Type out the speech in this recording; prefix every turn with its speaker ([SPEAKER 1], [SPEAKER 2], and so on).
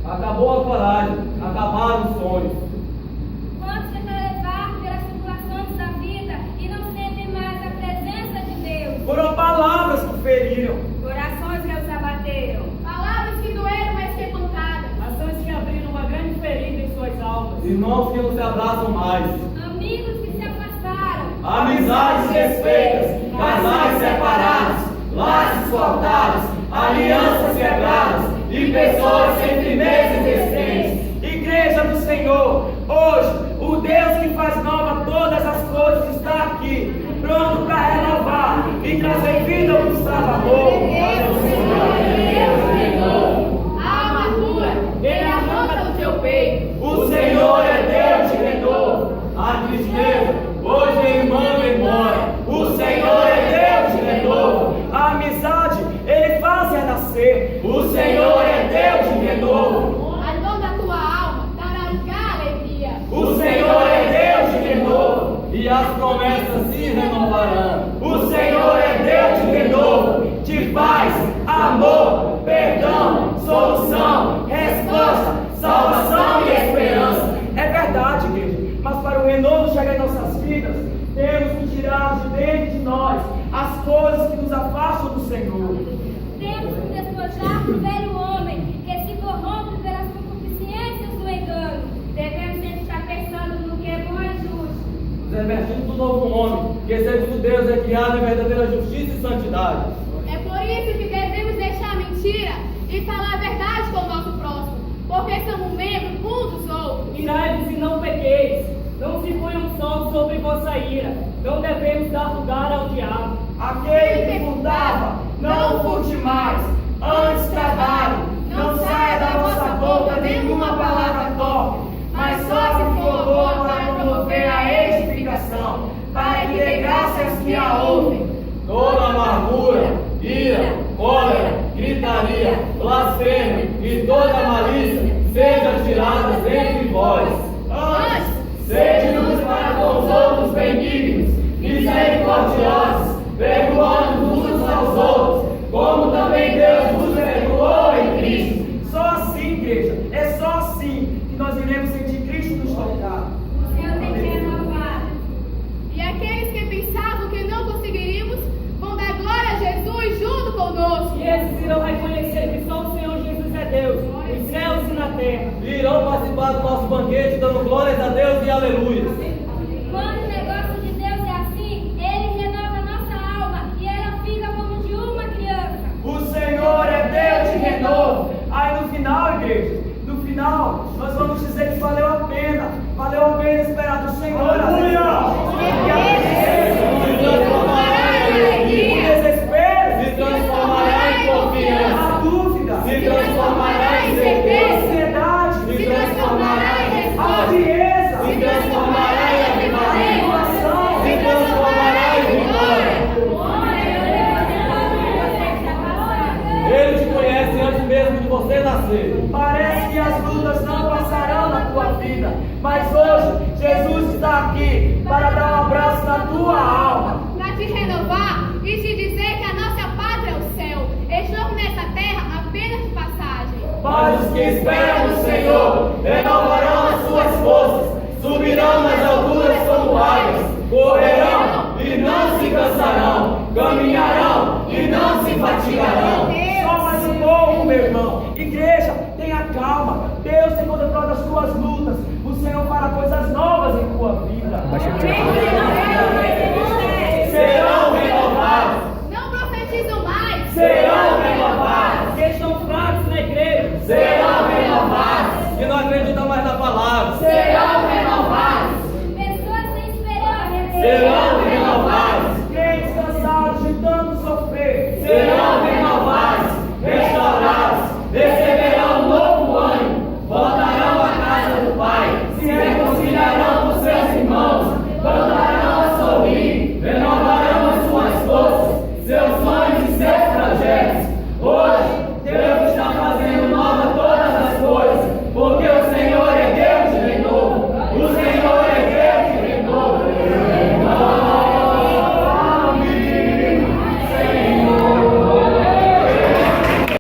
[SPEAKER 1] Acabou a coragem, acabaram os sonhos.
[SPEAKER 2] Quantos tentam levar pelas tribulações da vida e não sentem mais a presença de Deus?
[SPEAKER 3] Foram palavras que feriram,
[SPEAKER 2] Corações que os abateram.
[SPEAKER 4] Palavras que doeram mais que pancadas.
[SPEAKER 5] Ações que abriram uma grande ferida em suas almas.
[SPEAKER 1] Irmãos que não se abraçam mais.
[SPEAKER 2] Amigos que se afastaram.
[SPEAKER 1] Amizades desfeitas, casais separados, laços cortados, alianças quebradas e pessoas sem firmeza e existência.
[SPEAKER 3] Igreja do Senhor, hoje o Deus que faz nova todas as coisas está aqui, pronto para renovar e trazer vida ao que estava morto.
[SPEAKER 4] A amargura, ele arranca do teu peito.
[SPEAKER 1] O Senhor é Deus de renovo. A tristeza, hoje ele manda embora. O Senhor é Deus de renovo.
[SPEAKER 3] A amizade, ele faz renascer.
[SPEAKER 1] O Senhor é Deus de renovo.
[SPEAKER 4] A dor da tua alma dará lugar à alegria.
[SPEAKER 1] O Senhor é Deus de renovo. E as promessas se renovarão. O Senhor é Deus de renovo. De paz, amor, perdão, solução, resposta, salvação e esperança.
[SPEAKER 3] É verdade, igreja, mas para o renovo chegar em nossas vidas, temos que tirar de dentro de nós as coisas que nos afastam do Senhor.
[SPEAKER 2] Temos que despojar do velho homem que se corrompe pelas concupiscências do engano. Devemos sempre estar pensando no que é bom e justo.
[SPEAKER 1] Nos revestindo do novo homem, que segundo Deus é criado em verdadeira justiça e santidade.
[SPEAKER 4] É por isso que devemos deixar a mentira e falar a verdade com o nosso próximo, porque somos membros uns dos outros.
[SPEAKER 5] Irai-vos e não pequeis. Não se ponham sol sobre vossa ira. Não devemos dar lugar ao diabo.
[SPEAKER 3] Aquele que furtava, não furte mais. Antes trabalhe, não saia da vossa boca nenhuma palavra torpe, mas só se for boa para promover a edificação, para que dê graça aos que a ouvem.
[SPEAKER 1] Toda amargura, ira, cólera, gritaria, blasfêmia e toda malícia seja tirada entre vós.
[SPEAKER 3] Antes,
[SPEAKER 1] Sede luz para com os outros benignos, misericordiosos, perdoando uns aos outros, como também Deus vos perdoou em Cristo.
[SPEAKER 3] só assim, igreja, é só assim que nós iremos sentir Cristo nos tocar.
[SPEAKER 2] O Senhor tem que renovar.
[SPEAKER 4] E aqueles que pensavam que não conseguiríamos vão dar glória a Jesus junto conosco.
[SPEAKER 5] E esses irão reconhecer que só o Senhor Jesus é Deus, nos céus e na terra.
[SPEAKER 1] E irão participar do nosso banquete, dando glórias a Deus e aleluia.
[SPEAKER 2] Quando o negócio de Deus é assim, Ele renova nossa alma e ela fica como de uma criança.
[SPEAKER 3] O Senhor é Deus de renovo. Aí no final, igreja, no final, nós vamos dizer que valeu a pena esperar do Senhor.
[SPEAKER 1] Aleluia! Se transformará em
[SPEAKER 3] O
[SPEAKER 1] alegria,
[SPEAKER 3] desespero,
[SPEAKER 1] se transformará em confiança,
[SPEAKER 3] a dúvida,
[SPEAKER 1] se transformará em
[SPEAKER 3] a
[SPEAKER 1] certeza,
[SPEAKER 3] ansiedade,
[SPEAKER 1] se transformará em
[SPEAKER 3] a
[SPEAKER 1] resposta,
[SPEAKER 3] frieza,
[SPEAKER 1] se transformará em
[SPEAKER 3] a
[SPEAKER 1] avivamento,
[SPEAKER 3] tribulação,
[SPEAKER 1] se transformará em vitória. Ele te conhece antes mesmo de você nascer.
[SPEAKER 3] Parece que as lutas não passarão na tua vida, mas hoje Jesus está aqui para dar um abraço na tua alma.
[SPEAKER 4] Para te renovar e te dizer que a nossa pátria é o céu. Estamos nessa terra apenas de passagem.
[SPEAKER 1] Mas os que esperam no Senhor renovarão